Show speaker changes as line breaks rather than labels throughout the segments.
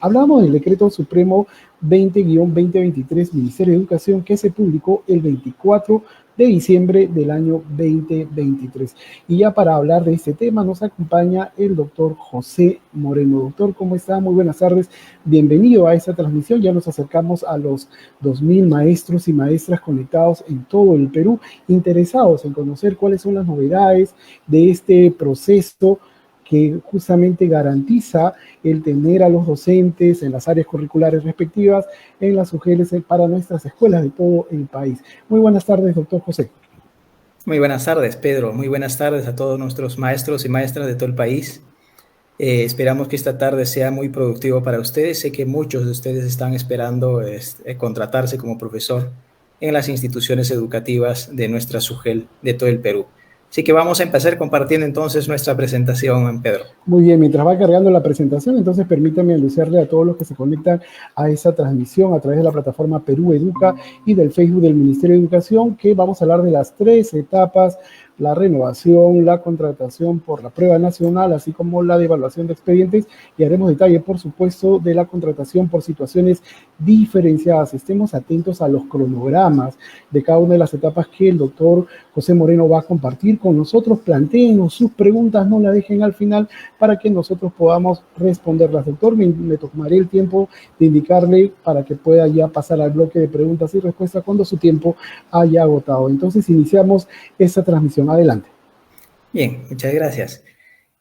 Hablamos del Decreto Supremo 20-2023, Ministerio de Educación, que se publicó el 24 de diciembre del año 2023. Y ya para hablar de este tema nos acompaña el doctor José Moreno. Doctor, ¿cómo está? Muy buenas tardes. Bienvenido a esta transmisión. Ya nos acercamos a los 2.000 maestros y maestras conectados en todo el Perú, interesados en conocer cuáles son las novedades de este proceso que justamente garantiza el tener a los docentes en las áreas curriculares respectivas en las UGELs para nuestras escuelas de todo el país. Muy buenas tardes, doctor José.
Muy buenas tardes, Pedro. Muy buenas tardes a todos nuestros maestros y maestras de todo el país. Esperamos que esta tarde sea muy productivo para ustedes. Sé que muchos de ustedes están esperando contratarse como profesor en las instituciones educativas de nuestra SUGEL de todo el Perú. Así que vamos a empezar compartiendo entonces nuestra presentación, Pedro.
Muy bien, mientras va cargando la presentación, entonces permítame anunciarle a todos los que se conectan a esta transmisión a través de la plataforma Perú Educa y del Facebook del Ministerio de Educación que vamos a hablar de las 3 etapas: la renovación, la contratación por la prueba nacional, así como la de evaluación de expedientes, y haremos detalle, por supuesto, de la contratación por situaciones diferenciadas. Estemos atentos a los cronogramas de cada una de las etapas que el doctor José Moreno va a compartir con nosotros. Plantéenos sus preguntas, no la dejen al final para que nosotros podamos responderlas. Doctor, me tomaré el tiempo de indicarle para que pueda ya pasar al bloque de preguntas y respuestas cuando su tiempo haya agotado. Entonces, iniciamos esta transmisión. Adelante.
Bien, muchas gracias.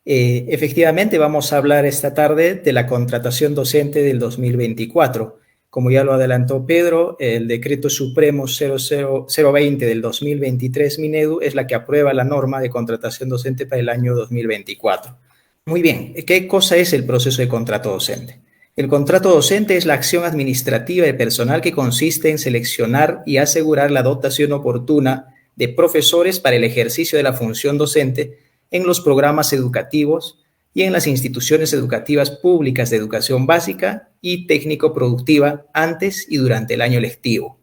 Efectivamente, vamos a hablar esta tarde de la contratación docente del 2024. Como ya lo adelantó Pedro, el Decreto Supremo 020 del 2023, Minedu, es la que aprueba la norma de contratación docente para el año 2024. Muy bien, ¿qué cosa es el proceso de contrato docente? El contrato docente es la acción administrativa de personal que consiste en seleccionar y asegurar la dotación oportuna de profesores para el ejercicio de la función docente en los programas educativos y en las instituciones educativas públicas de educación básica y técnico-productiva antes y durante el año lectivo.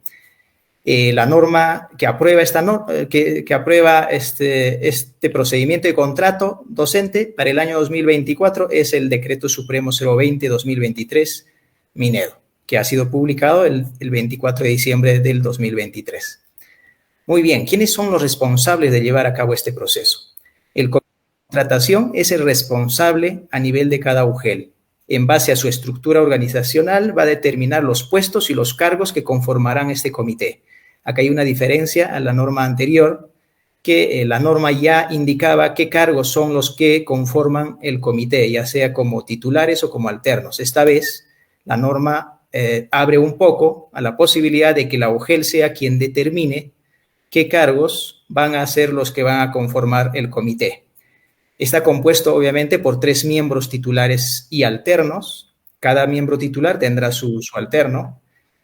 La norma que aprueba, este procedimiento de contrato docente para el año 2024 es el Decreto Supremo 020-2023, Minedu, que ha sido publicado el 24 de diciembre del 2023. Muy bien, ¿quiénes son los responsables de llevar a cabo este proceso? El comité de contratación es el responsable a nivel de cada UGEL. En base a su estructura organizacional va a determinar los puestos y los cargos que conformarán este comité. Acá hay una diferencia a la norma anterior, que la norma ya indicaba qué cargos son los que conforman el comité, ya sea como titulares o como alternos. Esta vez la norma abre un poco a la posibilidad de que la UGEL sea quien determine qué cargos van a ser los que van a conformar el comité. Está compuesto, obviamente, por 3 miembros titulares y alternos. Cada miembro titular tendrá su alterno.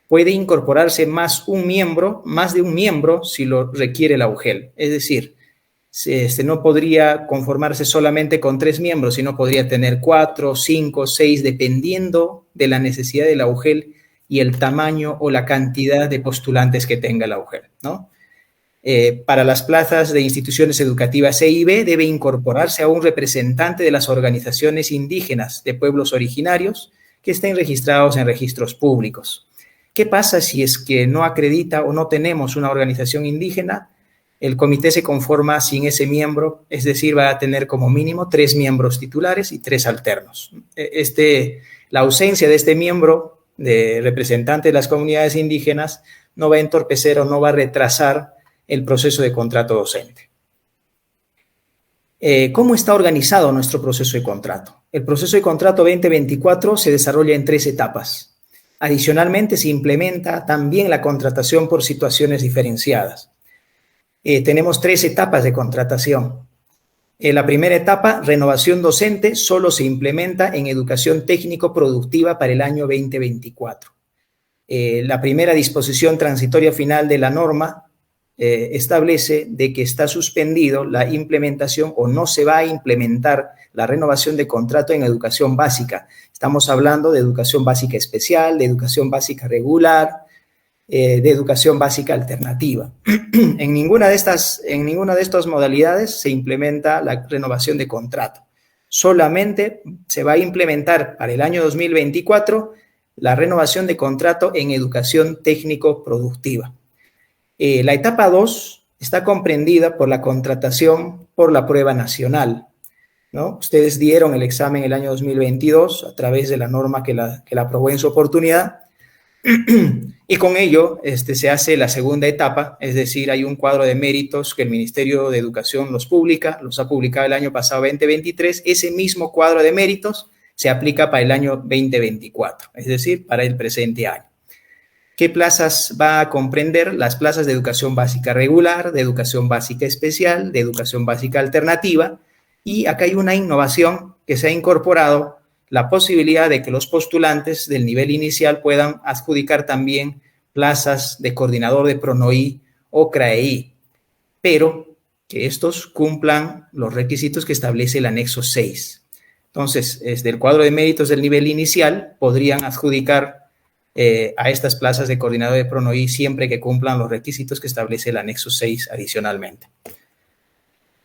Puede incorporarse más de un miembro, si lo requiere la UGEL. Es decir, no podría conformarse solamente con 3 miembros, sino podría tener 4, 5, 6, dependiendo de la necesidad de la UGEL y el tamaño o la cantidad de postulantes que tenga la UGEL, ¿no? Para las plazas de instituciones educativas C y B debe incorporarse a un representante de las organizaciones indígenas de pueblos originarios que estén registrados en registros públicos. ¿Qué pasa si es que no acredita o no tenemos una organización indígena? El comité se conforma sin ese miembro, es decir, va a tener como mínimo 3 miembros titulares y 3 alternos. La ausencia de este miembro de representante de las comunidades indígenas no va a entorpecer o no va a retrasar el proceso de contrato docente. ¿Cómo está organizado nuestro proceso de contrato? El proceso de contrato 2024 se desarrolla en 3 etapas. Adicionalmente, se implementa también la contratación por situaciones diferenciadas. Tenemos 3 etapas de contratación. La primera etapa, renovación docente, solo se implementa en educación técnico-productiva para el año 2024. La primera disposición transitoria final de la norma establece de que está suspendido la implementación o no se va a implementar la renovación de contrato en educación básica. Estamos hablando de educación básica especial, de educación básica regular, de educación básica alternativa. En ninguna de estas modalidades se implementa la renovación de contrato. solamente se va a implementar para el año 2024 la renovación de contrato en educación técnico-productiva. La etapa 2 está comprendida por la contratación por la prueba nacional, ¿no? Ustedes dieron el examen el año 2022 a través de la norma que la aprobó en su oportunidad y con ello se hace la segunda etapa, es decir, hay un cuadro de méritos que el Ministerio de Educación los ha publicado el año pasado 2023, ese mismo cuadro de méritos se aplica para el año 2024, es decir, para el presente año. ¿Qué plazas va a comprender? Las plazas de educación básica regular, de educación básica especial, de educación básica alternativa, y acá hay una innovación que se ha incorporado, la posibilidad de que los postulantes del nivel inicial puedan adjudicar también plazas de coordinador de PRONOI o CRAEI, pero que estos cumplan los requisitos que establece el anexo 6. Entonces, desde el cuadro de méritos del nivel inicial, podrían adjudicar a estas plazas de coordinador de PRONOI siempre que cumplan los requisitos que establece el anexo 6 adicionalmente.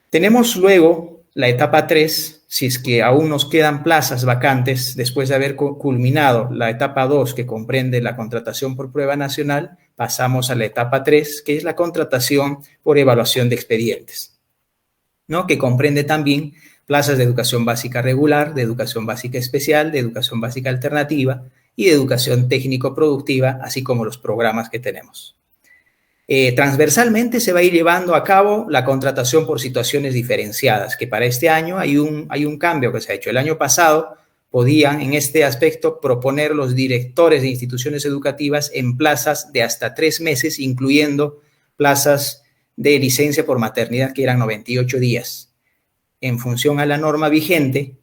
Tenemos luego la etapa 3, si es que aún nos quedan plazas vacantes después de haber culminado la etapa 2, que comprende la contratación por prueba nacional, pasamos a la etapa 3, que es la contratación por evaluación de expedientes, ¿no? Que comprende también plazas de educación básica regular, de educación básica especial, de educación básica alternativa y de educación técnico-productiva, así como los programas que tenemos. Transversalmente se va a ir llevando a cabo la contratación por situaciones diferenciadas, que para este año hay un cambio que se ha hecho. El año pasado podían en este aspecto proponer los directores de instituciones educativas en plazas de hasta 3 meses, incluyendo plazas de licencia por maternidad que eran 98 días. En función a la norma vigente,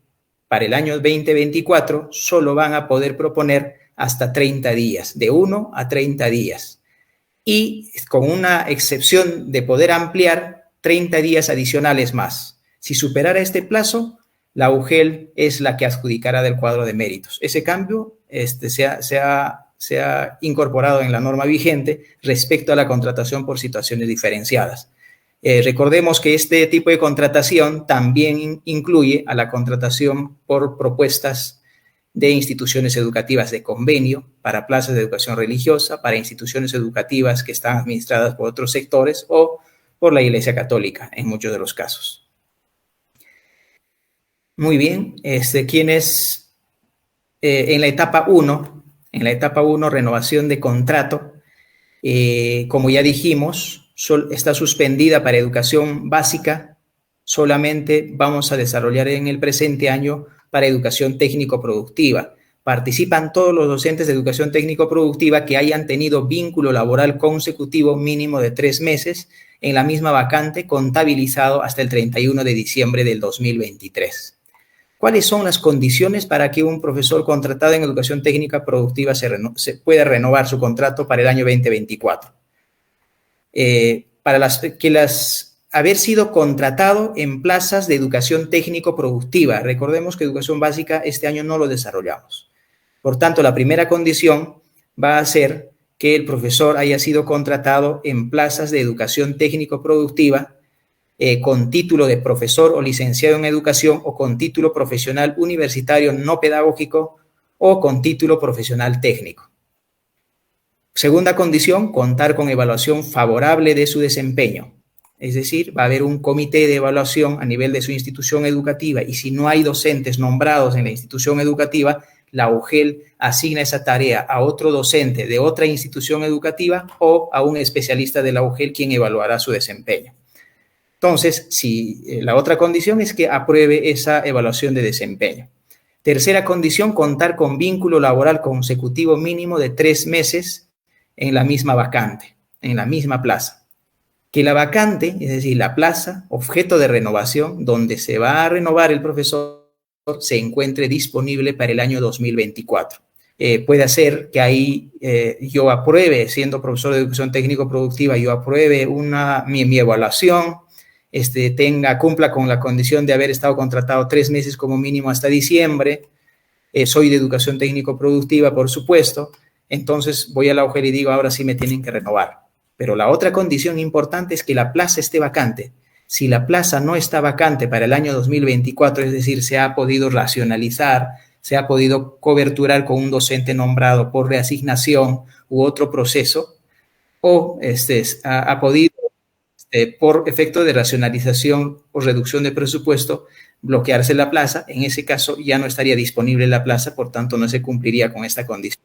para el año 2024 solo van a poder proponer hasta 30 días, de 1 a 30 días. Y con una excepción de poder ampliar 30 días adicionales más. Si superara este plazo, la UGEL es la que adjudicará del cuadro de méritos. Ese cambio se ha incorporado en la norma vigente respecto a la contratación por situaciones diferenciadas. Recordemos que este tipo de contratación también incluye a la contratación por propuestas de instituciones educativas de convenio, para plazas de educación religiosa, para instituciones educativas que están administradas por otros sectores o por la Iglesia Católica, en muchos de los casos. Muy bien, quienes en la etapa 1, renovación de contrato, como ya dijimos, está suspendida para educación básica, solamente vamos a desarrollar en el presente año para educación técnico-productiva. Participan todos los docentes de educación técnico-productiva que hayan tenido vínculo laboral consecutivo mínimo de 3 meses en la misma vacante contabilizado hasta el 31 de diciembre del 2023. ¿Cuáles son las condiciones para que un profesor contratado en educación técnica productiva se pueda renovar su contrato para el año 2024? Haber sido contratado en plazas de educación técnico-productiva. Recordemos que educación básica este año no lo desarrollamos. Por tanto, la primera condición va a ser que el profesor haya sido contratado en plazas de educación técnico-productiva con título de profesor o licenciado en educación o con título profesional universitario no pedagógico o con título profesional técnico. Segunda condición, contar con evaluación favorable de su desempeño. Es decir, va a haber un comité de evaluación a nivel de su institución educativa y si no hay docentes nombrados en la institución educativa, la UGEL asigna esa tarea a otro docente de otra institución educativa o a un especialista de la UGEL quien evaluará su desempeño. Entonces, la otra condición es que apruebe esa evaluación de desempeño. Tercera condición, contar con vínculo laboral consecutivo mínimo de 3 meses en la misma vacante, en la misma plaza. Que la vacante, es decir, la plaza, objeto de renovación, donde se va a renovar el profesor, se encuentre disponible para el año 2024. Puede ser que ahí yo apruebe, siendo profesor de educación técnico-productiva, yo apruebe mi evaluación, cumpla con la condición de haber estado contratado 3 meses como mínimo hasta diciembre, soy de educación técnico-productiva, por supuesto, entonces voy a la UGEL y digo, ahora sí me tienen que renovar. Pero la otra condición importante es que la plaza esté vacante. si la plaza no está vacante para el año 2024, es decir, se ha podido racionalizar, se ha podido coberturar con un docente nombrado por reasignación u otro proceso, o ha podido, por efecto de racionalización o reducción de presupuesto, bloquearse la plaza. En ese caso ya no estaría disponible la plaza, por tanto no se cumpliría con esta condición.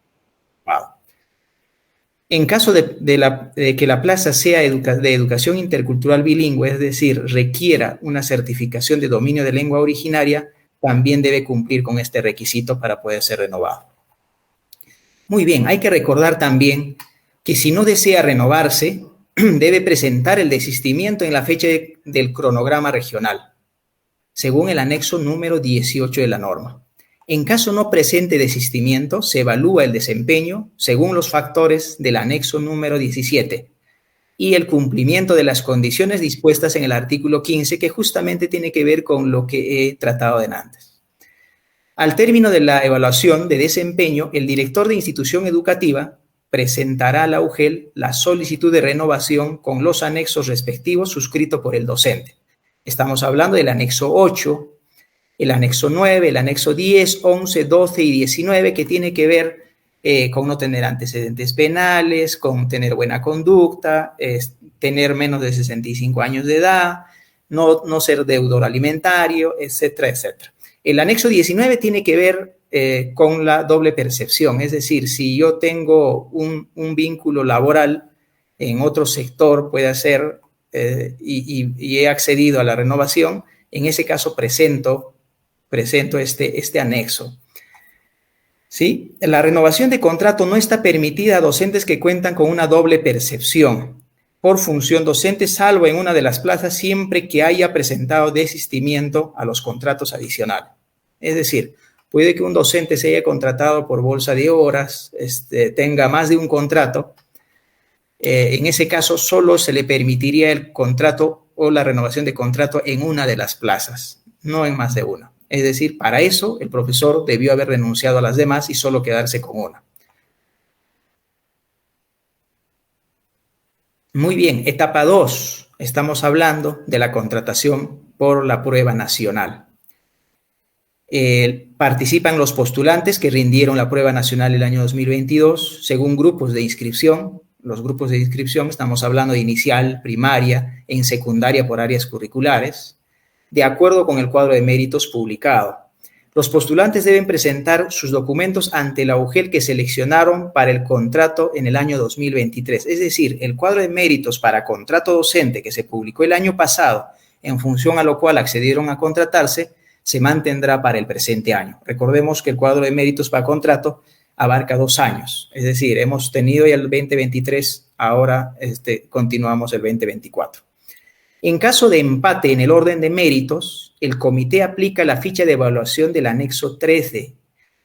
En caso de que la plaza sea de educación intercultural bilingüe, es decir, requiera una certificación de dominio de lengua originaria, también debe cumplir con este requisito para poder ser renovado. Muy bien, hay que recordar también que si no desea renovarse, debe presentar el desistimiento en la fecha del cronograma regional, según el anexo número 18 de la norma. En caso no presente desistimiento, se evalúa el desempeño según los factores del anexo número 17 y el cumplimiento de las condiciones dispuestas en el artículo 15, que justamente tiene que ver con lo que he tratado antes. Al término de la evaluación de desempeño, el director de institución educativa presentará a la UGEL la solicitud de renovación con los anexos respectivos suscrito por el docente. Estamos hablando del anexo 8, el anexo 9, el anexo 10, 11, 12 y 19, que tiene que ver con no tener antecedentes penales, con tener buena conducta, tener menos de 65 años de edad, no ser deudor alimentario, etcétera, etcétera. El anexo 19 tiene que ver con la doble percepción, es decir, si yo tengo un vínculo laboral en otro sector, puede ser, y he accedido a la renovación, en ese caso presento este anexo. ¿Sí? La renovación de contrato no está permitida a docentes que cuentan con una doble percepción por función docente, salvo en una de las plazas, siempre que haya presentado desistimiento a los contratos adicionales. Es decir, puede que un docente se haya contratado por bolsa de horas, tenga más de un contrato. En ese caso, solo se le permitiría el contrato o la renovación de contrato en una de las plazas, no en más de una. Es decir, para eso el profesor debió haber renunciado a las demás y solo quedarse con una. Muy bien, etapa 2. Estamos hablando de la contratación por la prueba nacional. Participan los postulantes que rindieron la prueba nacional el año 2022 según grupos de inscripción. Los grupos de inscripción estamos hablando de inicial, primaria, en secundaria por áreas curriculares, de acuerdo con el cuadro de méritos publicado. Los postulantes deben presentar sus documentos ante la UGEL que seleccionaron para el contrato en el año 2023. Es decir, el cuadro de méritos para contrato docente que se publicó el año pasado, en función a lo cual accedieron a contratarse, se mantendrá para el presente año. Recordemos que el cuadro de méritos para contrato abarca 2 años. Es decir, hemos tenido ya el 2023, ahora continuamos el 2024. En caso de empate en el orden de méritos, el comité aplica la ficha de evaluación del anexo 13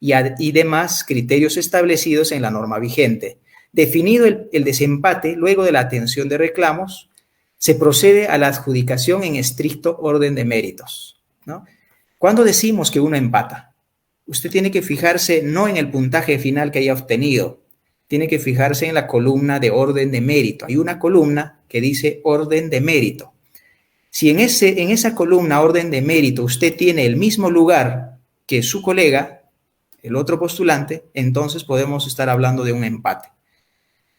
y demás criterios establecidos en la norma vigente. Definido el desempate, luego de la atención de reclamos, se procede a la adjudicación en estricto orden de méritos, ¿no? ¿Cuándo decimos que uno empata? Usted tiene que fijarse no en el puntaje final que haya obtenido, tiene que fijarse en la columna de orden de mérito. Hay una columna que dice orden de mérito. Si en esa columna orden de mérito usted tiene el mismo lugar que su colega, el otro postulante, entonces podemos estar hablando de un empate.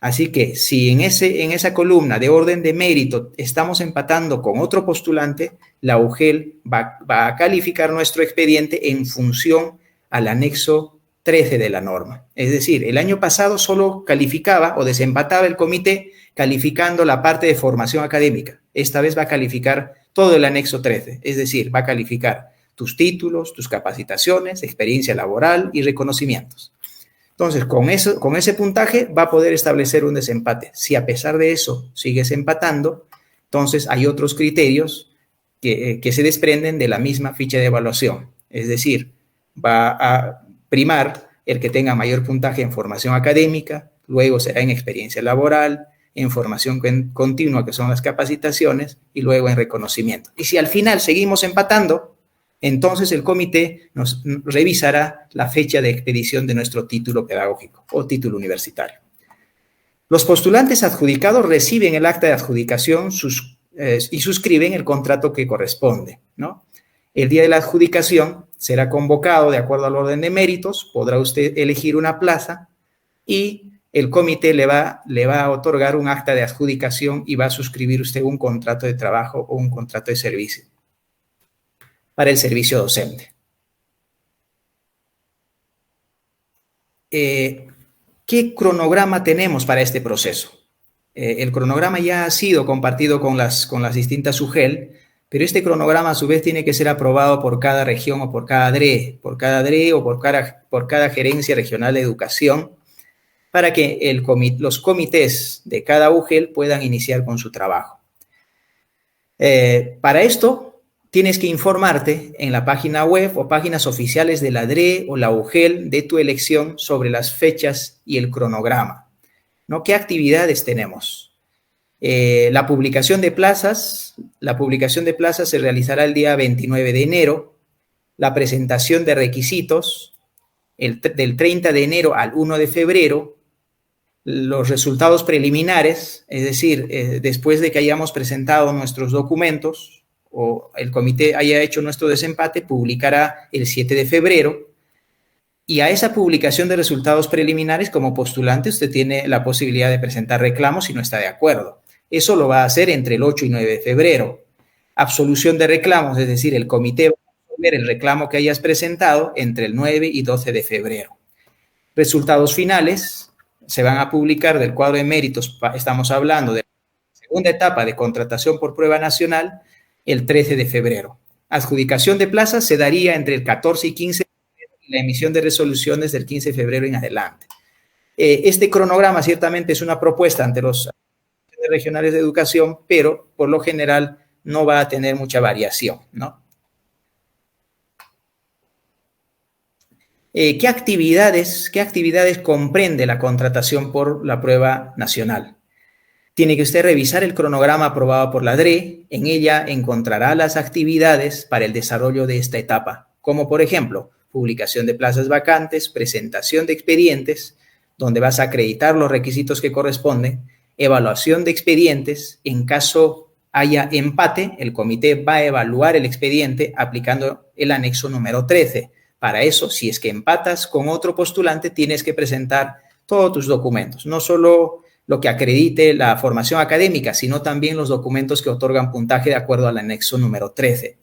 Así que si en esa columna de orden de mérito estamos empatando con otro postulante, la UGEL va a calificar nuestro expediente en función al anexo 13 de la norma. Es decir, el año pasado solo calificaba o desempataba el comité calificando la parte de formación académica. Esta vez va a calificar todo el anexo 13, es decir, va a calificar tus títulos, tus capacitaciones, experiencia laboral y reconocimientos. Entonces, con ese puntaje va a poder establecer un desempate. Si a pesar de eso sigues empatando, entonces hay otros criterios que se desprenden de la misma ficha de evaluación. Es decir, va a primar el que tenga mayor puntaje en formación académica, luego será en experiencia laboral, en formación continua, que son las capacitaciones, y luego en reconocimiento. Y si al final seguimos empatando, entonces el comité nos revisará la fecha de expedición de nuestro título pedagógico o título universitario. Los postulantes adjudicados reciben el acta de adjudicación, sus y suscriben el contrato que corresponde, ¿no? El día de la adjudicación será convocado de acuerdo al orden de méritos, podrá usted elegir una plaza y el comité le va a otorgar un acta de adjudicación y va a suscribir usted un contrato de trabajo o un contrato de servicio para el servicio docente. ¿Qué cronograma tenemos para este proceso? El cronograma ya ha sido compartido con las distintas UGEL, pero este cronograma a su vez tiene que ser aprobado por cada región o por cada DRE, o por cada gerencia regional de educación, para que los comités de cada UGEL puedan iniciar con su trabajo. Para esto, tienes que informarte en la página web o páginas oficiales de la DRE o la UGEL de tu elección sobre las fechas y el cronograma, ¿no? ¿Qué actividades tenemos? La publicación de plazas se realizará el día 29 de enero, la presentación de requisitos del 30 de enero al 1 de febrero, los resultados preliminares, es decir, después de que hayamos presentado nuestros documentos o el comité haya hecho nuestro desempate, publicará el 7 de febrero y a esa publicación de resultados preliminares como postulante usted tiene la posibilidad de presentar reclamos si no está de acuerdo. Eso lo va a hacer entre el 8 y 9 de febrero. Absolución de reclamos, es decir, el comité va a resolver el reclamo que hayas presentado entre el 9 y 12 de febrero. Resultados finales se van a publicar del cuadro de méritos, estamos hablando de la segunda etapa de contratación por prueba nacional, el 13 de febrero. Adjudicación de plazas se daría entre el 14 y 15 de febrero y la emisión de resoluciones del 15 de febrero en adelante. Este cronograma ciertamente es una propuesta ante los regionales de educación, pero por lo general no va a tener mucha variación, ¿no? ¿Qué actividades comprende la contratación por la prueba nacional? Tiene que usted revisar el cronograma aprobado por la DRE. En ella encontrará las actividades para el desarrollo de esta etapa, como por ejemplo, publicación de plazas vacantes, presentación de expedientes, donde vas a acreditar los requisitos que corresponden, evaluación de expedientes. En caso haya empate, el comité va a evaluar el expediente aplicando el anexo número 13. Para eso, si es que empatas con otro postulante, tienes que presentar todos tus documentos, no solo lo que acredite la formación académica, sino también los documentos que otorgan puntaje de acuerdo al anexo número 13.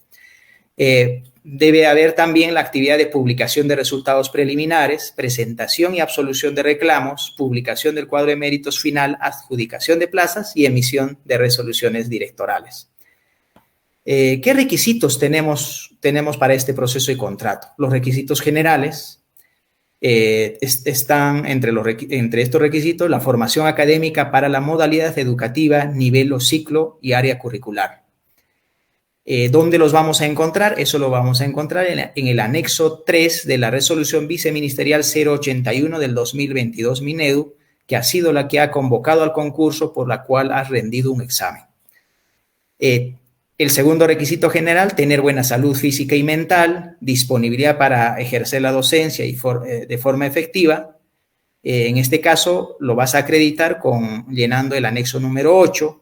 Debe haber también la actividad de publicación de resultados preliminares, presentación y absolución de reclamos, publicación del cuadro de méritos final, adjudicación de plazas y emisión de resoluciones directorales. ¿Qué requisitos tenemos para este proceso y contrato? Los requisitos generales están entre estos requisitos la formación académica para la modalidad educativa, nivel o ciclo y área curricular. ¿Dónde los vamos a encontrar? Eso lo vamos a encontrar en el anexo 3 de la resolución viceministerial 081 del 2022 Minedu, que ha sido la que ha convocado al concurso por la cual has rendido un examen. El segundo requisito general, tener buena salud física y mental, disponibilidad para ejercer la docencia de forma efectiva. En este caso, lo vas a acreditar llenando el anexo número 8,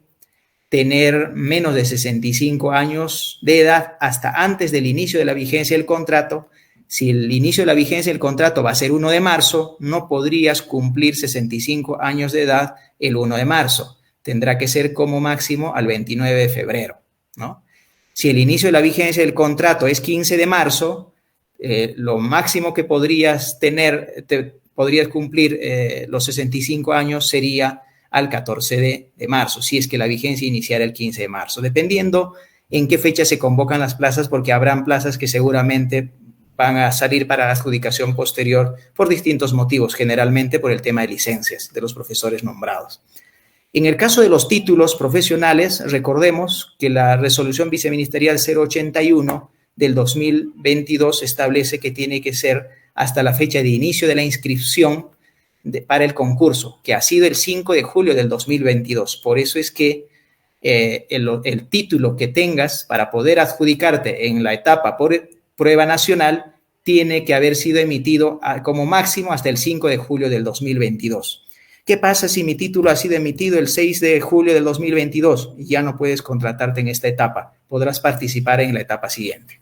tener menos de 65 años de edad hasta antes del inicio de la vigencia del contrato. Si el inicio de la vigencia del contrato va a ser 1 de marzo, no podrías cumplir 65 años de edad el 1 de marzo. Tendrá que ser como máximo al 29 de febrero. ¿No? Si el inicio de la vigencia del contrato es 15 de marzo, lo máximo que podrías cumplir los 65 años sería al 14 de marzo, si es que la vigencia iniciara el 15 de marzo, dependiendo en qué fecha se convocan las plazas, porque habrán plazas que seguramente van a salir para la adjudicación posterior por distintos motivos, generalmente por el tema de licencias de los profesores nombrados. En el caso de los títulos profesionales, recordemos que la resolución viceministerial 081 del 2022 establece que tiene que ser hasta la fecha de inicio de la inscripción para el concurso, que ha sido el 5 de julio del 2022. Por eso es que el título que tengas para poder adjudicarte en la etapa por prueba nacional tiene que haber sido emitido como máximo hasta el 5 de julio del 2022. ¿Qué pasa si mi título ha sido emitido el 6 de julio del 2022? Ya no puedes contratarte en esta etapa, podrás participar en la etapa siguiente.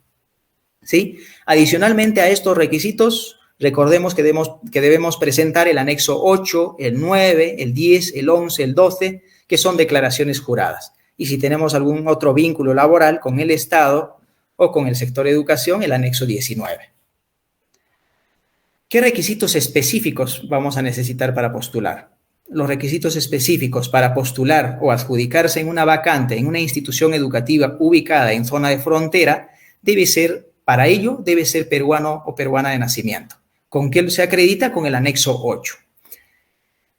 ¿Sí? Adicionalmente a estos requisitos, recordemos que debemos presentar el anexo 8, el 9, el 10, el 11, el 12, que son declaraciones juradas. Y si tenemos algún otro vínculo laboral con el Estado o con el sector de educación, el anexo 19. ¿Qué requisitos específicos vamos a necesitar para postular? Los requisitos específicos para postular o adjudicarse en una vacante en una institución educativa ubicada en zona de frontera para ello debe ser peruano o peruana de nacimiento. ¿Con qué se acredita? Con el anexo 8,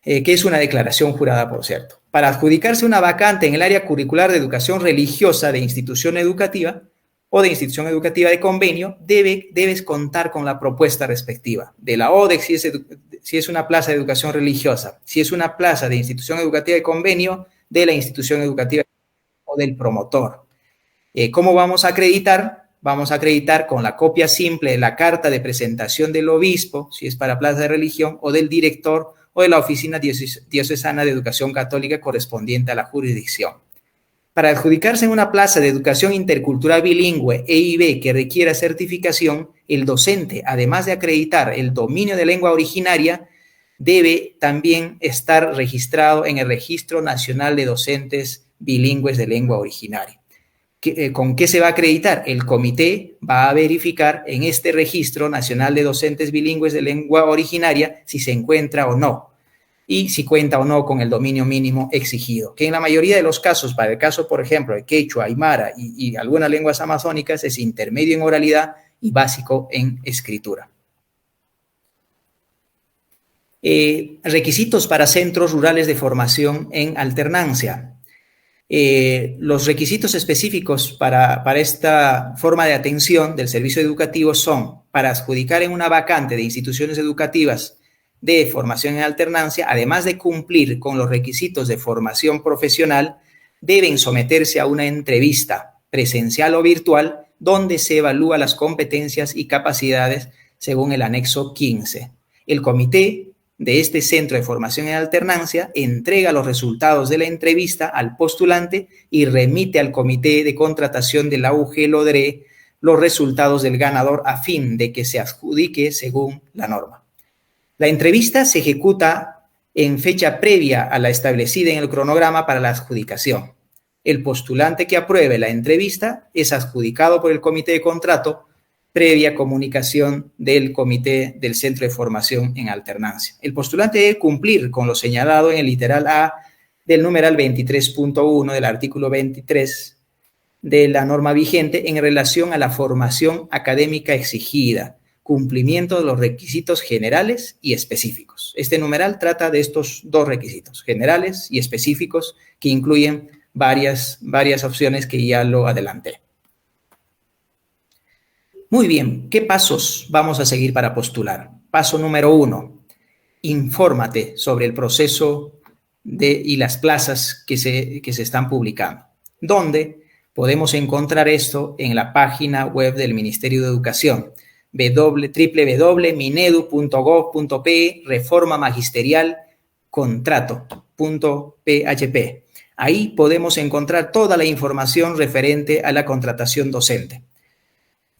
que es una declaración jurada, por cierto. Para adjudicarse una vacante en el área curricular de educación religiosa de institución educativa o de institución educativa de convenio, debes contar con la propuesta respectiva de la ODEC si es una plaza de educación religiosa, si es una plaza de institución educativa de convenio, de la institución educativa o del promotor. ¿Cómo vamos a acreditar? Vamos a acreditar con la copia simple de la carta de presentación del obispo, si es para plaza de religión, o del director o de la oficina diocesana de educación católica correspondiente a la jurisdicción. Para adjudicarse en una plaza de educación intercultural bilingüe EIB que requiera certificación, el docente, además de acreditar el dominio de lengua originaria, debe también estar registrado en el Registro Nacional de Docentes Bilingües de Lengua Originaria. ¿Con qué se va a acreditar? El comité va a verificar en este Registro Nacional de Docentes Bilingües de Lengua Originaria si se encuentra o no, y si cuenta o no con el dominio mínimo exigido, que en la mayoría de los casos, para el caso, por ejemplo, de quechua, aymara y algunas lenguas amazónicas, es intermedio en oralidad y básico en escritura. Requisitos para centros rurales de formación en alternancia. Los requisitos específicos para esta forma de atención del servicio educativo son: para adjudicar en una vacante de instituciones educativas de formación en alternancia, además de cumplir con los requisitos de formación profesional, deben someterse a una entrevista presencial o virtual donde se evalúan las competencias y capacidades según el anexo 15. El comité de este centro de formación en alternancia entrega los resultados de la entrevista al postulante y remite al comité de contratación de la UGEL-ODRE los resultados del ganador a fin de que se adjudique según la norma. La entrevista se ejecuta en fecha previa a la establecida en el cronograma para la adjudicación. El postulante que apruebe la entrevista es adjudicado por el comité de contrato previa comunicación del comité del centro de formación en alternancia. El postulante debe cumplir con lo señalado en el literal A del numeral 23.1 del artículo 23 de la norma vigente en relación a la formación académica exigida, cumplimiento de los requisitos generales y específicos. Este numeral trata de estos dos requisitos, generales y específicos, que incluyen varias opciones que ya lo adelanté. Muy bien, ¿qué pasos vamos a seguir para postular? Paso número 1, infórmate sobre el proceso y las plazas que se están publicando. ¿Dónde podemos encontrar esto? En la página web del Ministerio de Educación, www.minedu.gov.pe, reforma magisterial contrato.php. Ahí podemos encontrar toda la información referente a la contratación docente.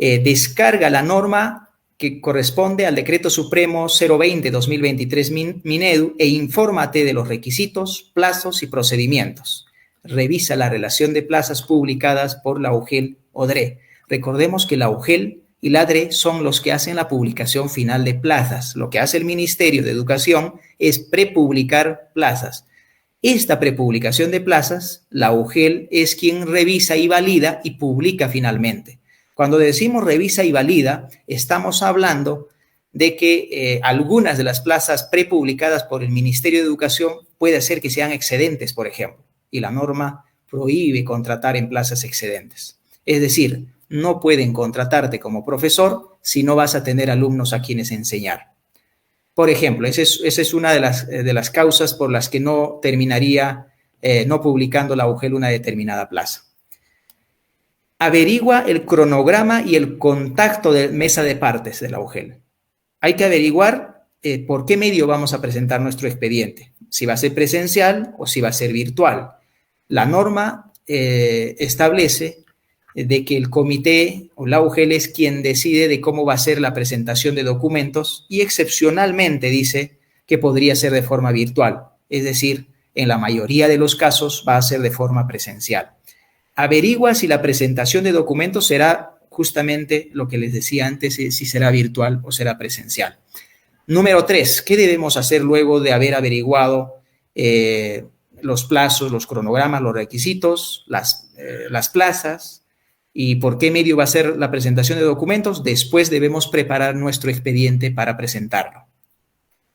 Descarga la norma que corresponde al Decreto Supremo 020-2023 Minedu e infórmate de los requisitos, plazos y procedimientos. Revisa la relación de plazas publicadas por la UGEL-ODRE. Recordemos que la UGEL y la ADRE son los que hacen la publicación final de plazas. Lo que hace el Ministerio de Educación es prepublicar plazas. Esta prepublicación de plazas, la UGEL es quien revisa y valida y publica finalmente. Cuando decimos revisa y valida, estamos hablando de que algunas de las plazas prepublicadas por el Ministerio de Educación puede ser que sean excedentes, por ejemplo, y la norma prohíbe contratar en plazas excedentes. Es decir, no pueden contratarte como profesor si no vas a tener alumnos a quienes enseñar. Por ejemplo, esa es una de las causas por las que no terminaría no publicando la UGEL una determinada plaza. Averigua el cronograma y el contacto de mesa de partes de la UGEL. Hay que averiguar por qué medio vamos a presentar nuestro expediente. si va a ser presencial o si va a ser virtual. La norma establece de que el comité o la UGEL es quien decide de cómo va a ser la presentación de documentos y excepcionalmente dice que podría ser de forma virtual, es decir, en la mayoría de los casos va a ser de forma presencial. Averigua si la presentación de documentos será justamente lo que les decía antes, si será virtual o será presencial. Número 3, ¿qué debemos hacer luego de haber averiguado los plazos, los cronogramas, los requisitos, las plazas y por qué medio va a ser la presentación de documentos? Después debemos preparar nuestro expediente para presentarlo.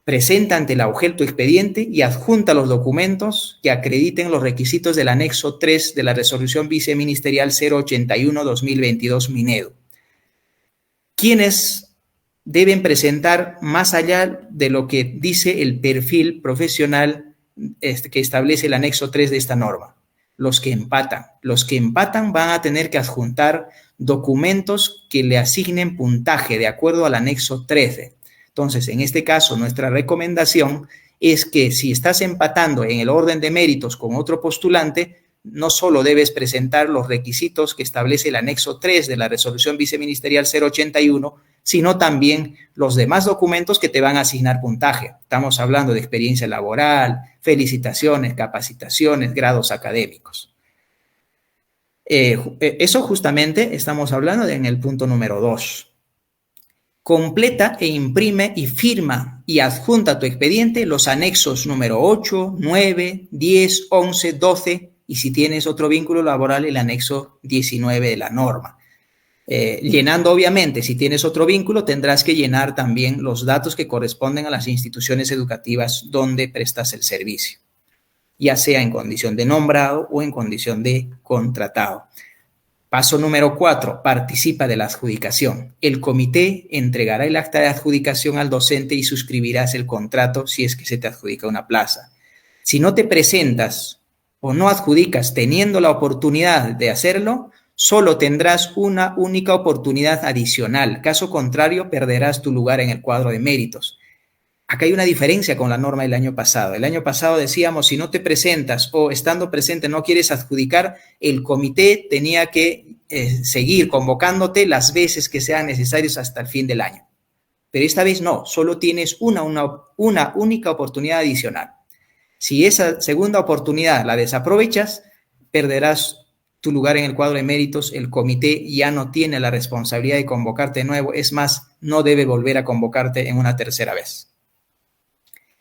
Presenta ante la UGEL tu expediente y adjunta los documentos que acrediten los requisitos del anexo 3 de la resolución viceministerial 081-2022 Minedo. ¿Quiénes deben presentar más allá de lo que dice el perfil profesional que establece el anexo 3 de esta norma? Los que empatan. Los que empatan van a tener que adjuntar documentos que le asignen puntaje de acuerdo al anexo 13. Entonces, en este caso, nuestra recomendación es que si estás empatando en el orden de méritos con otro postulante, no solo debes presentar los requisitos que establece el anexo 3 de la resolución viceministerial 081, sino también los demás documentos que te van a asignar puntaje. Estamos hablando de experiencia laboral, felicitaciones, capacitaciones, grados académicos. Eso justamente estamos hablando en el punto número 2. Completa e imprime y firma y adjunta a tu expediente los anexos número 8, 9, 10, 11, 12 y si tienes otro vínculo laboral, el anexo 19 de la norma. Llenando, obviamente, si tienes otro vínculo, tendrás que llenar también los datos que corresponden a las instituciones educativas donde prestas el servicio, ya sea en condición de nombrado o en condición de contratado. Paso número 4, participa de la adjudicación. El comité entregará el acta de adjudicación al docente y suscribirás el contrato si es que se te adjudica una plaza. Si no te presentas o no adjudicas teniendo la oportunidad de hacerlo, solo tendrás una única oportunidad adicional. Caso contrario, perderás tu lugar en el cuadro de méritos. Acá hay una diferencia con la norma del año pasado. El año pasado decíamos, si no te presentas o estando presente no quieres adjudicar, el comité tenía que seguir convocándote las veces que sean necesarias hasta el fin del año. Pero esta vez no, solo tienes una única oportunidad adicional. Si esa segunda oportunidad la desaprovechas, perderás tu lugar en el cuadro de méritos. El comité ya no tiene la responsabilidad de convocarte de nuevo. Es más, no debe volver a convocarte en una tercera vez.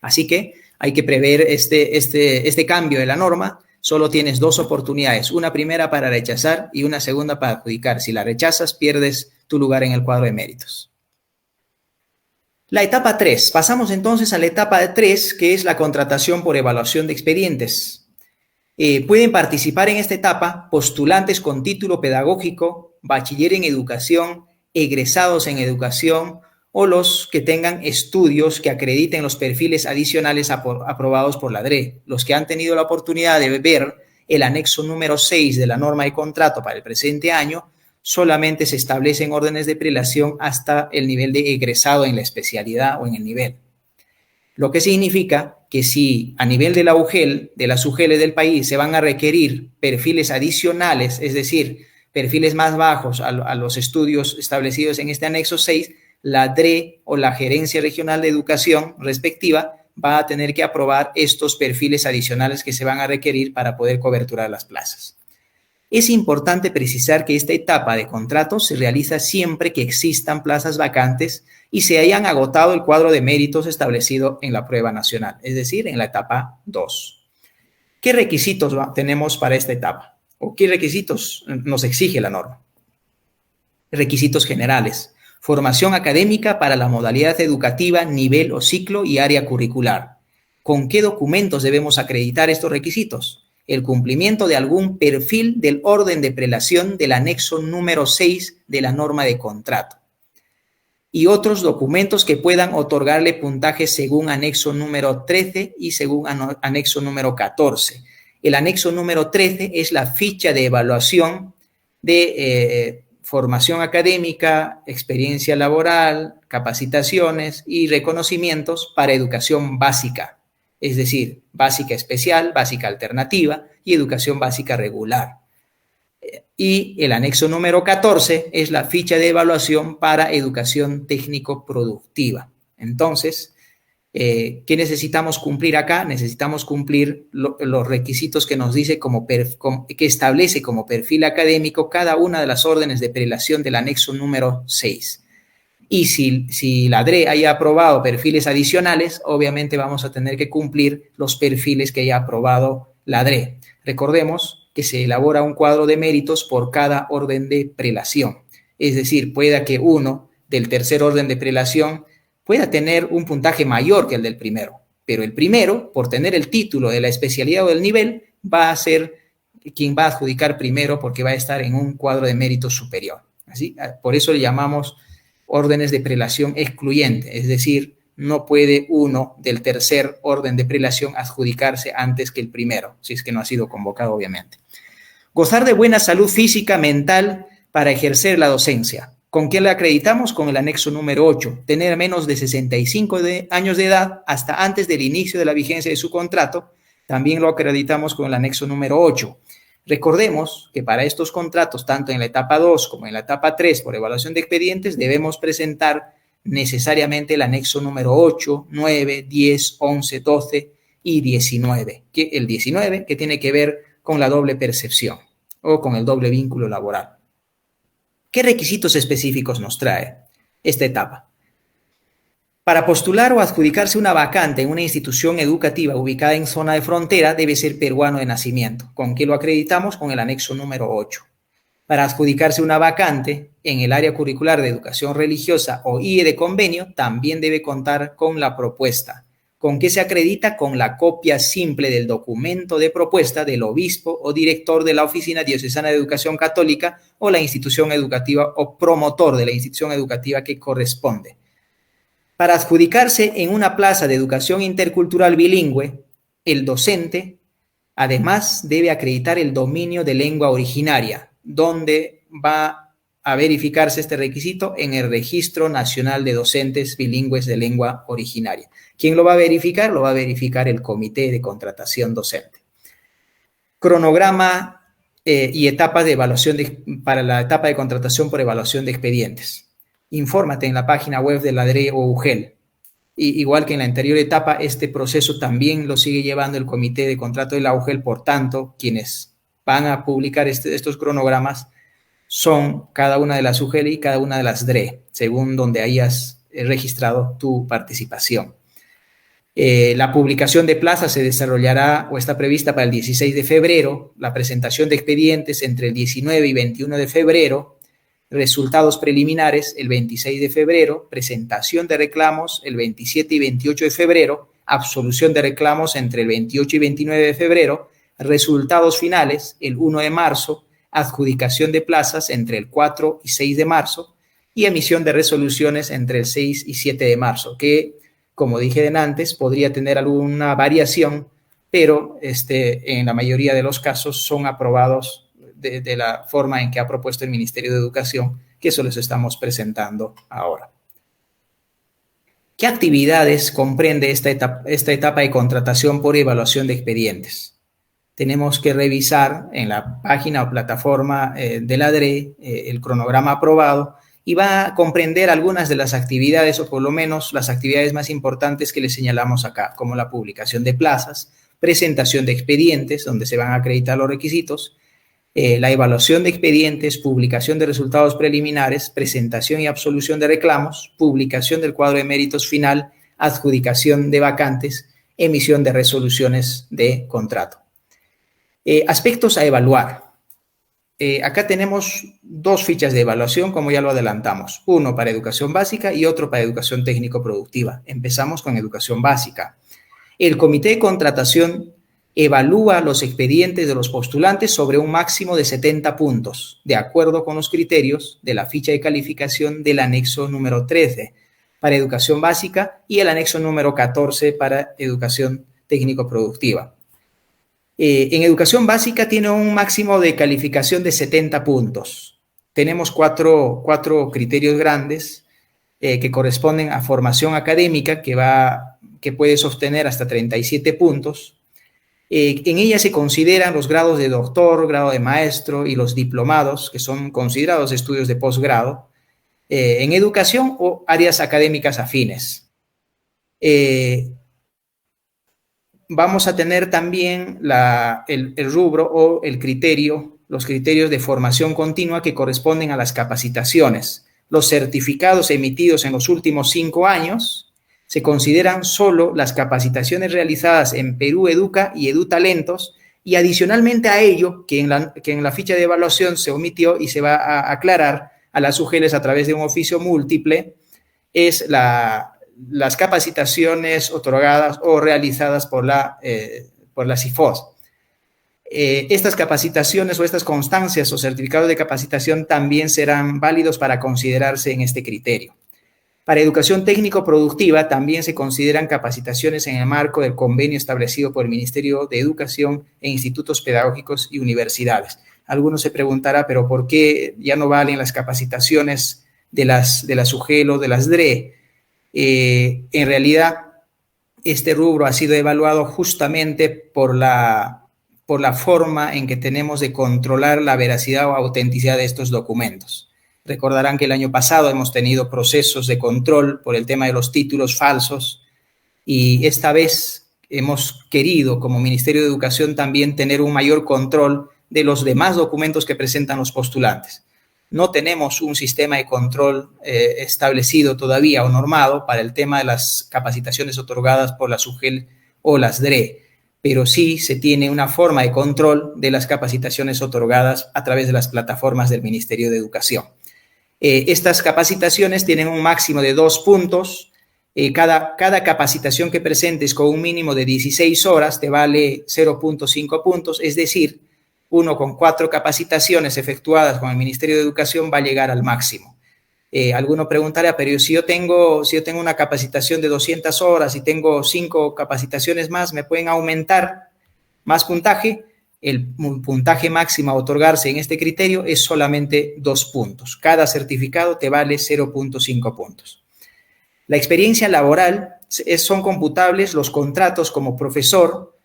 Así que hay que prever este cambio de la norma. Solo tienes 2 oportunidades, una primera para rechazar y una segunda para adjudicar. Si la rechazas, pierdes tu lugar en el cuadro de méritos. La etapa 3. Pasamos entonces a la etapa 3, que es la contratación por evaluación de expedientes. Pueden participar en esta etapa postulantes con título pedagógico, bachiller en educación, egresados en educación, o los que tengan estudios que acrediten los perfiles adicionales aprobados por la DRE. Los que han tenido la oportunidad de ver el anexo número 6 de la norma de contrato para el presente año, solamente se establecen órdenes de prelación hasta el nivel de egresado en la especialidad o en el nivel. Lo que significa que si a nivel de la UGEL, de las UGELes del país, se van a requerir perfiles adicionales, es decir, perfiles más bajos a los estudios establecidos en este anexo 6, la DRE o la Gerencia Regional de Educación respectiva va a tener que aprobar estos perfiles adicionales que se van a requerir para poder coberturar las plazas. Es importante precisar que esta etapa de contrato se realiza siempre que existan plazas vacantes y se hayan agotado el cuadro de méritos establecido en la prueba nacional, es decir, en la etapa 2. ¿Qué requisitos tenemos para esta etapa? ¿O qué requisitos nos exige la norma? Requisitos generales. Formación académica para la modalidad educativa, nivel o ciclo y área curricular. ¿Con qué documentos debemos acreditar estos requisitos? El cumplimiento de algún perfil del orden de prelación del anexo número 6 de la norma de contrato. Y otros documentos que puedan otorgarle puntaje según anexo número 13 y según anexo número 14. El anexo número 13 es la ficha de evaluación de formación académica, experiencia laboral, capacitaciones y reconocimientos para educación básica. es decir, básica especial, básica alternativa y educación básica regular. Y el anexo número 14 es la ficha de evaluación para educación técnico-productiva. Entonces, ¿qué necesitamos cumplir acá? Necesitamos cumplir los requisitos que nos dice que establece como perfil académico cada una de las órdenes de prelación del anexo número 6. Y si la DRE haya aprobado perfiles adicionales, obviamente vamos a tener que cumplir los perfiles que haya aprobado la DRE. Recordemos que se elabora un cuadro de méritos por cada orden de prelación. Es decir, pueda que uno del tercer orden de prelación pueda tener un puntaje mayor que el del primero, pero el primero, por tener el título de la especialidad o del nivel, va a ser quien va a adjudicar primero porque va a estar en un cuadro de méritos superior. ¿Así? Por eso le llamamos órdenes de prelación excluyente, es decir, no puede uno del tercer orden de prelación adjudicarse antes que el primero, si es que no ha sido convocado, obviamente. Gozar de buena salud física, mental para ejercer la docencia. ¿Con qué la acreditamos? Con el anexo número 8. Tener menos de 65 años de edad hasta antes del inicio de la vigencia de su contrato. También lo acreditamos con el anexo número 8. Recordemos que para estos contratos, tanto en la etapa 2 como en la etapa 3 por evaluación de expedientes, debemos presentar necesariamente el anexo número 8, 9, 10, 11, 12 y 19. El 19 que tiene que ver con la doble percepción o con el doble vínculo laboral. ¿Qué requisitos específicos nos trae esta etapa? Para postular o adjudicarse una vacante en una institución educativa ubicada en zona de frontera, debe ser peruano de nacimiento. ¿Con qué lo acreditamos? Con el anexo número 8. Para adjudicarse una vacante en el área curricular de educación religiosa o IE de convenio, también debe contar con la propuesta. ¿Con qué se acredita? Con la copia simple del documento de propuesta del obispo o director de la Oficina Diocesana de Educación Católica o la institución educativa o promotor de la institución educativa que corresponde. Para adjudicarse en una plaza de educación intercultural bilingüe, el docente además debe acreditar el dominio de lengua originaria, donde va a verificarse este requisito en el Registro Nacional de Docentes Bilingües de Lengua Originaria. ¿Quién lo va a verificar? Lo va a verificar el Comité de Contratación Docente. Cronograma y etapas de evaluación para la etapa de contratación por evaluación de expedientes. Infórmate en la página web de la DRE o UGEL. Igual que en la anterior etapa, este proceso también lo sigue llevando el Comité de Contrato de la UGEL, por tanto, quienes van a publicar estos cronogramas son cada una de las UGEL y cada una de las DRE, según donde hayas registrado tu participación. La publicación de plazas se desarrollará o está prevista para el 16 de febrero, la presentación de expedientes entre el 19 y 21 de febrero, resultados preliminares el 26 de febrero, presentación de reclamos el 27 y 28 de febrero, absolución de reclamos entre el 28 y 29 de febrero, resultados finales el 1 de marzo, adjudicación de plazas entre el 4 y 6 de marzo y emisión de resoluciones entre el 6 y 7 de marzo, que, como dije antes, podría tener alguna variación, pero en la mayoría de los casos son aprobados de la forma en que ha propuesto el Ministerio de Educación, que eso les estamos presentando ahora. ¿Qué actividades comprende esta etapa de contratación por evaluación de expedientes? Tenemos que revisar en la página o plataforma de la DRE el cronograma aprobado y va a comprender algunas de las actividades, o por lo menos las actividades más importantes que les señalamos acá, como la publicación de plazas, presentación de expedientes, donde se van a acreditar los requisitos, la evaluación de expedientes, publicación de resultados preliminares, presentación y absolución de reclamos, publicación del cuadro de méritos final, adjudicación de vacantes, emisión de resoluciones de contrato. Aspectos a evaluar. Acá tenemos dos fichas de evaluación, como ya lo adelantamos. Uno para educación básica y otro para educación técnico-productiva. Empezamos con educación básica. El comité de contratación evalúa los expedientes de los postulantes sobre un máximo de 70 puntos, de acuerdo con los criterios de la ficha de calificación del anexo número 13 para educación básica y el anexo número 14 para educación técnico-productiva. En educación básica tiene un máximo de calificación de 70 puntos. Tenemos cuatro criterios grandes que corresponden a formación académica, que que puede sostener hasta 37 puntos. En ella se consideran los grados de doctor, grado de maestro y los diplomados, que son considerados estudios de posgrado, en educación o áreas académicas afines. Vamos a tener también el rubro o el criterio, los criterios de formación continua que corresponden a las capacitaciones. Los certificados emitidos en los últimos 5 años se consideran solo las capacitaciones realizadas en Perú Educa y EduTalentos, y adicionalmente a ello, que en la ficha de evaluación se omitió y se va a aclarar a las UGELs a través de un oficio múltiple, es las capacitaciones otorgadas o realizadas por la CIFOS. Estas capacitaciones o estas constancias o certificados de capacitación también serán válidos para considerarse en este criterio. Para educación técnico-productiva también se consideran capacitaciones en el marco del convenio establecido por el Ministerio de Educación e institutos pedagógicos y universidades. Algunos se preguntará, ¿pero por qué ya no valen las capacitaciones de las UGEL o de las DRE? En realidad, este rubro ha sido evaluado justamente por la forma en que tenemos de controlar la veracidad o autenticidad de estos documentos. Recordarán que el año pasado hemos tenido procesos de control por el tema de los títulos falsos, y esta vez hemos querido, como Ministerio de Educación, también tener un mayor control de los demás documentos que presentan los postulantes. No tenemos un sistema de control establecido todavía o normado para el tema de las capacitaciones otorgadas por las UGEL o las DRE, pero sí se tiene una forma de control de las capacitaciones otorgadas a través de las plataformas del Ministerio de Educación. Estas capacitaciones tienen un máximo de 2 puntos. Cada capacitación que presentes con un mínimo de 16 horas te vale 0.5 puntos, es decir, uno con 4 capacitaciones efectuadas con el Ministerio de Educación va a llegar al máximo. Alguno preguntará, pero si yo tengo una capacitación de 200 horas y tengo 5 capacitaciones más, ¿me pueden aumentar más puntaje? El puntaje máximo a otorgarse en este criterio es solamente 2 puntos. Cada certificado te vale 0.5 puntos. La experiencia laboral son computables los contratos como profesor,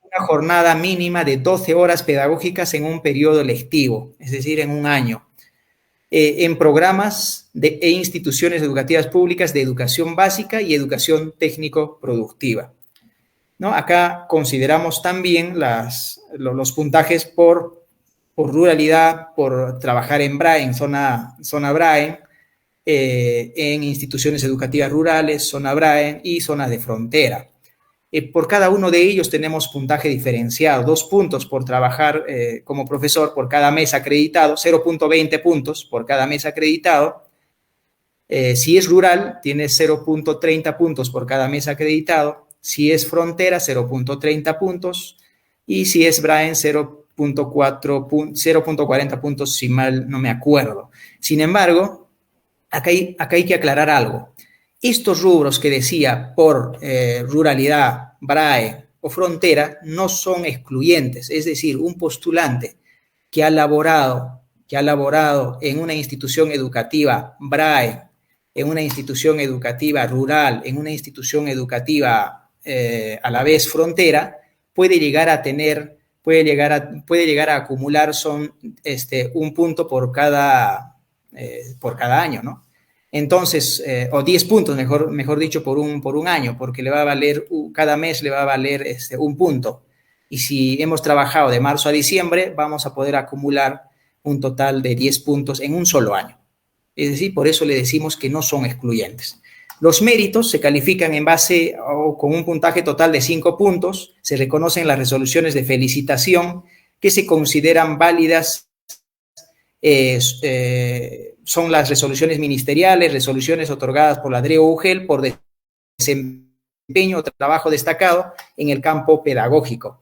una jornada mínima de 12 horas pedagógicas en un periodo lectivo, es decir, en un año, en programas e instituciones educativas públicas de educación básica y educación técnico-productiva, ¿no? Acá consideramos también los puntajes por ruralidad, por trabajar en BRAE, en zona BRAE, en instituciones educativas rurales, zona BRAE y zonas de frontera. Por cada uno de ellos tenemos puntaje diferenciado, 2 puntos por trabajar como profesor por cada mes acreditado, 0.20 puntos por cada mes acreditado. Si es rural, tienes 0.30 puntos por cada mes acreditado. Si es frontera, 0.30 puntos. Y si es BRAE, 0.40 puntos, si mal no me acuerdo. Sin embargo, acá hay que aclarar algo. Estos rubros que decía por ruralidad, BRAE o frontera no son excluyentes, es decir, un postulante que ha laborado en una institución educativa BRAE, en una institución educativa rural, en una institución educativa a la vez frontera, puede llegar a acumular un punto por cada año, ¿no? Entonces, o 10 puntos, mejor dicho, por un año, porque le va a valer, cada mes le va a valer 1 punto. Y si hemos trabajado de marzo a diciembre, vamos a poder acumular un total de 10 puntos en un solo año. Es decir, por eso le decimos que no son excluyentes. Los méritos se califican en base o con un puntaje total de 5 puntos. Se reconocen las resoluciones de felicitación que se consideran válidas. Son las resoluciones ministeriales, resoluciones otorgadas por la DRE o UGEL por desempeño o trabajo destacado en el campo pedagógico.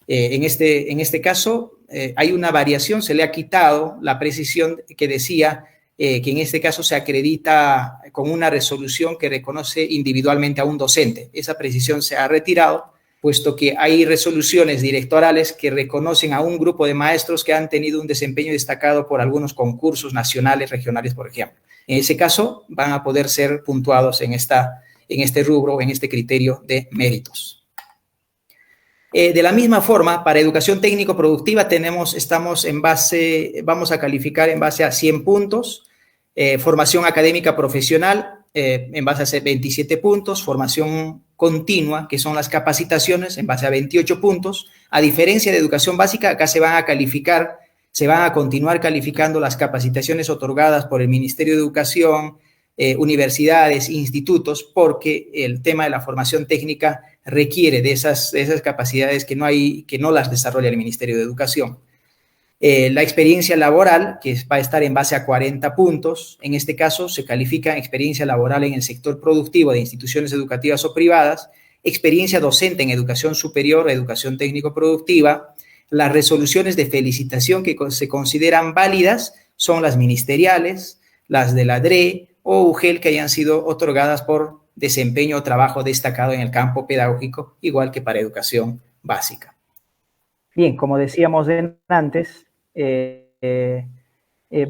En este caso hay una variación, se le ha quitado la precisión que decía que en este caso se acredita con una resolución que reconoce individualmente a un docente. Esa precisión se ha retirado, puesto que hay resoluciones directorales que reconocen a un grupo de maestros que han tenido un desempeño destacado por algunos concursos nacionales, regionales, por ejemplo. En ese caso, van a poder ser puntuados en esta en este rubro, en este criterio de méritos. De la misma forma, para educación técnico-productiva vamos a calificar en base a 100 puntos, formación académica profesional en base a 27 puntos, formación continua, que son las capacitaciones, en base a 28 puntos. A diferencia de educación básica, acá se van a continuar calificando las capacitaciones otorgadas por el Ministerio de Educación, universidades, institutos, porque el tema de la formación técnica requiere de esas capacidades que no las desarrolla el Ministerio de Educación. La experiencia laboral, que va a estar en base a 40 puntos, en este caso se califica experiencia laboral en el sector productivo de instituciones educativas o privadas, experiencia docente en educación superior, educación técnico-productiva. Las resoluciones de felicitación que se consideran válidas son las ministeriales, las de la DRE o UGEL que hayan sido otorgadas por desempeño o trabajo destacado en el campo pedagógico, igual que para educación básica.
Bien, como decíamos antes,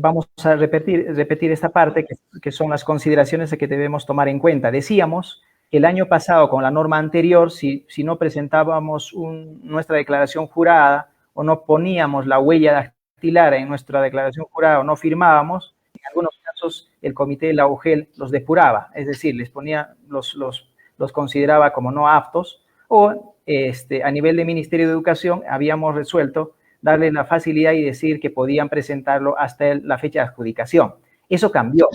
vamos a repetir esta parte que son las consideraciones que debemos tomar en cuenta. Decíamos que el año pasado, con la norma anterior, si no presentábamos nuestra declaración jurada o no poníamos la huella dactilar en nuestra declaración jurada o no firmábamos, en algunos casos el comité de la UGEL los depuraba, es decir, les ponía, los consideraba como no aptos, o a nivel de Ministerio de Educación habíamos resuelto darles la facilidad y decir que podían presentarlo hasta la fecha de adjudicación. Eso cambió.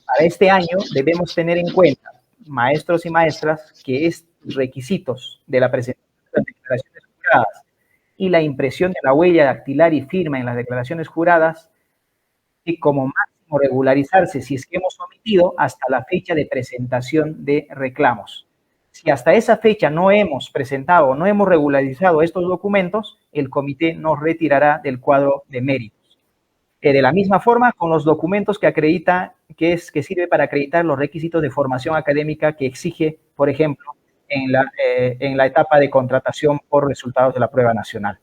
Para este año debemos tener en cuenta, maestros y maestras, que es requisitos de la presentación de las declaraciones juradas y la impresión de la huella dactilar y firma en las declaraciones juradas, y como máximo regularizarse si es que hemos omitido hasta la fecha de presentación de reclamos. Si hasta esa fecha no hemos presentado o no hemos regularizado estos documentos, el comité nos retirará del cuadro de méritos. De la misma forma, con los documentos que sirve para acreditar los requisitos de formación académica que exige, por ejemplo, en la etapa de contratación por resultados de la prueba nacional.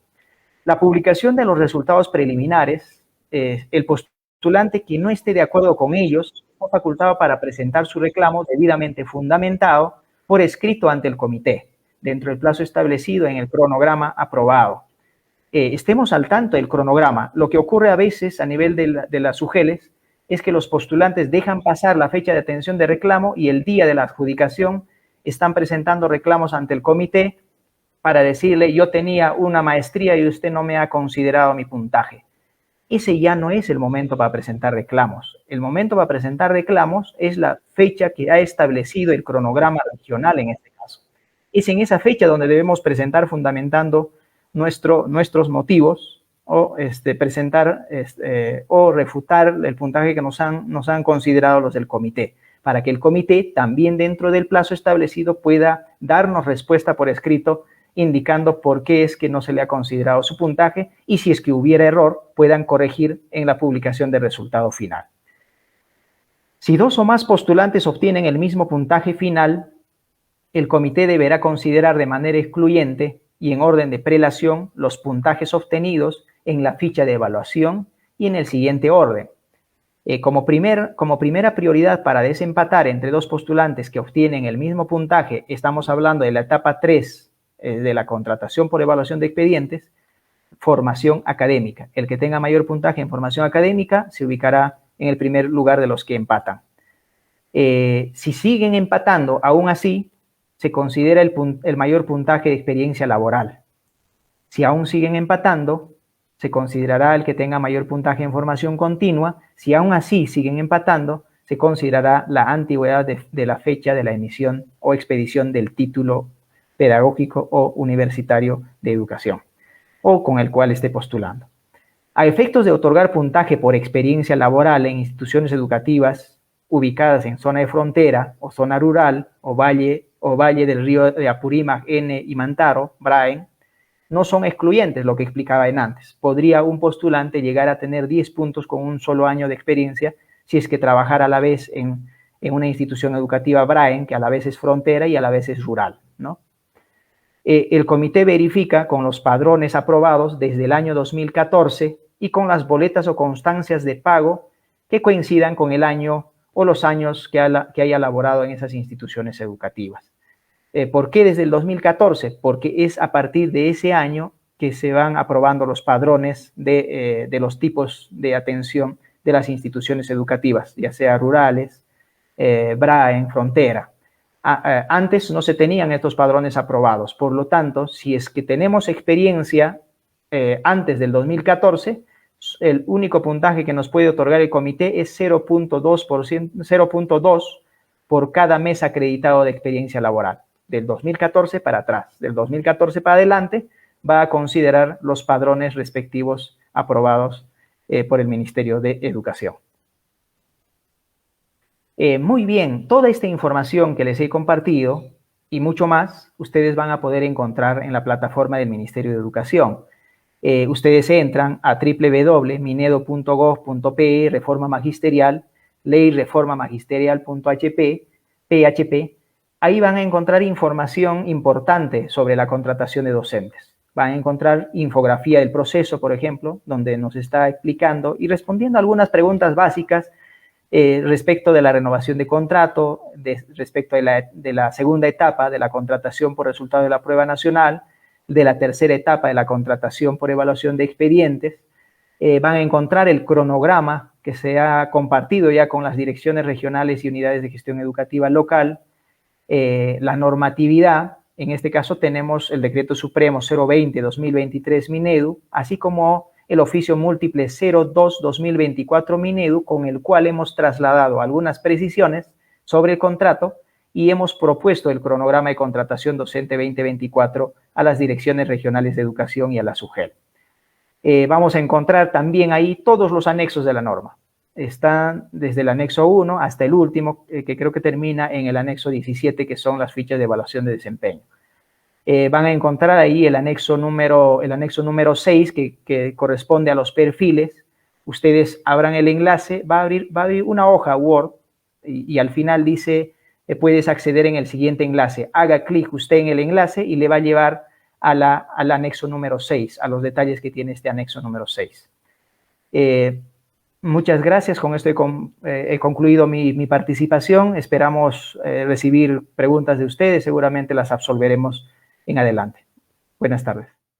La publicación de los resultados preliminares, el postulante que no esté de acuerdo con ellos, está facultado para presentar su reclamo debidamente fundamentado por escrito ante el comité, dentro del plazo establecido en el cronograma aprobado. Estemos al tanto del cronograma. Lo que ocurre a veces a nivel de las UGELes es que los postulantes dejan pasar la fecha de atención de reclamo y el día de la adjudicación están presentando reclamos ante el comité para decirle: yo tenía una maestría y usted no me ha considerado mi puntaje. Ese ya no es el momento para presentar reclamos. El momento para presentar reclamos es la fecha que ha establecido el cronograma regional en este caso. Es en esa fecha donde debemos presentar fundamentando nuestros motivos o presentar o refutar el puntaje que nos han considerado los del comité, para que el comité también dentro del plazo establecido pueda darnos respuesta por escrito indicando por qué es que no se le ha considerado su puntaje y si es que hubiera error puedan corregir en la publicación del resultado final. Si dos o más postulantes obtienen el mismo puntaje final, el comité deberá considerar de manera excluyente y en orden de prelación los puntajes obtenidos en la ficha de evaluación y en el siguiente orden. Como primera prioridad para desempatar entre dos postulantes que obtienen el mismo puntaje, estamos hablando de la etapa 3 de la contratación por evaluación de expedientes, formación académica. El que tenga mayor puntaje en formación académica se ubicará en el primer lugar de los que empatan. Si siguen empatando, aún así, se considera el mayor puntaje de experiencia laboral. Si aún siguen empatando, se considerará el que tenga mayor puntaje en formación continua. Si aún así siguen empatando, se considerará la antigüedad de la fecha de la emisión o expedición del título pedagógico o universitario de educación, o con el cual esté postulando. A efectos de otorgar puntaje por experiencia laboral en instituciones educativas ubicadas en zona de frontera o zona rural o valle del río de Apurímac, N y Mantaro, Braen, no son excluyentes, lo que explicaba antes. Podría un postulante llegar a tener 10 puntos con un solo año de experiencia si es que trabajara a la vez en una institución educativa Braen, que a la vez es frontera y a la vez es rural, ¿no? El comité verifica con los padrones aprobados desde el año 2014 y con las boletas o constancias de pago que coincidan con el año o los años que haya laborado en esas instituciones educativas. ¿Por qué desde el 2014? Porque es a partir de ese año que se van aprobando los padrones de los tipos de atención de las instituciones educativas, ya sea rurales, BRA en frontera. Antes no se tenían estos padrones aprobados, por lo tanto, si es que tenemos experiencia antes del 2014, el único puntaje que nos puede otorgar el comité es 0.2 por cada mes acreditado de experiencia laboral. Del 2014 para atrás, del 2014 para adelante, va a considerar los padrones respectivos aprobados por el Ministerio de Educación. Muy bien, toda esta información que les he compartido y mucho más, ustedes van a poder encontrar en la plataforma del Ministerio de Educación. Ustedes entran a www.minedo.gov.pe, reforma magisterial, ley reforma magisterial.php. Ahí van a encontrar información importante sobre la contratación de docentes. Van a encontrar infografía del proceso, por ejemplo, donde nos está explicando y respondiendo a algunas preguntas básicas respecto de la renovación de contrato, respecto de la segunda etapa de la contratación por resultado de la prueba nacional, de la tercera etapa de la contratación por evaluación de expedientes. Van a encontrar el cronograma que se ha compartido ya con las direcciones regionales y unidades de gestión educativa local, la normatividad. En este caso tenemos el Decreto Supremo 020-2023 Minedu, así como el oficio múltiple 02-2024 Minedu, con el cual hemos trasladado algunas precisiones sobre el contrato y hemos propuesto el cronograma de contratación docente 2024 a las direcciones regionales de educación y a la SUGEL. Vamos a encontrar también ahí todos los anexos de la norma. Están desde el anexo 1 hasta el último, que creo que termina en el anexo 17, que son las fichas de evaluación de desempeño. Van a encontrar ahí el anexo número 6, que corresponde a los perfiles. Ustedes abran el enlace, va a abrir una hoja Word y al final dice, puedes acceder en el siguiente enlace. Haga clic usted en el enlace y le va a llevar al anexo número 6, a los detalles que tiene este anexo número 6. Muchas gracias. Con esto he concluido mi participación. Esperamos recibir preguntas de ustedes. Seguramente las absolveremos en adelante. Buenas tardes.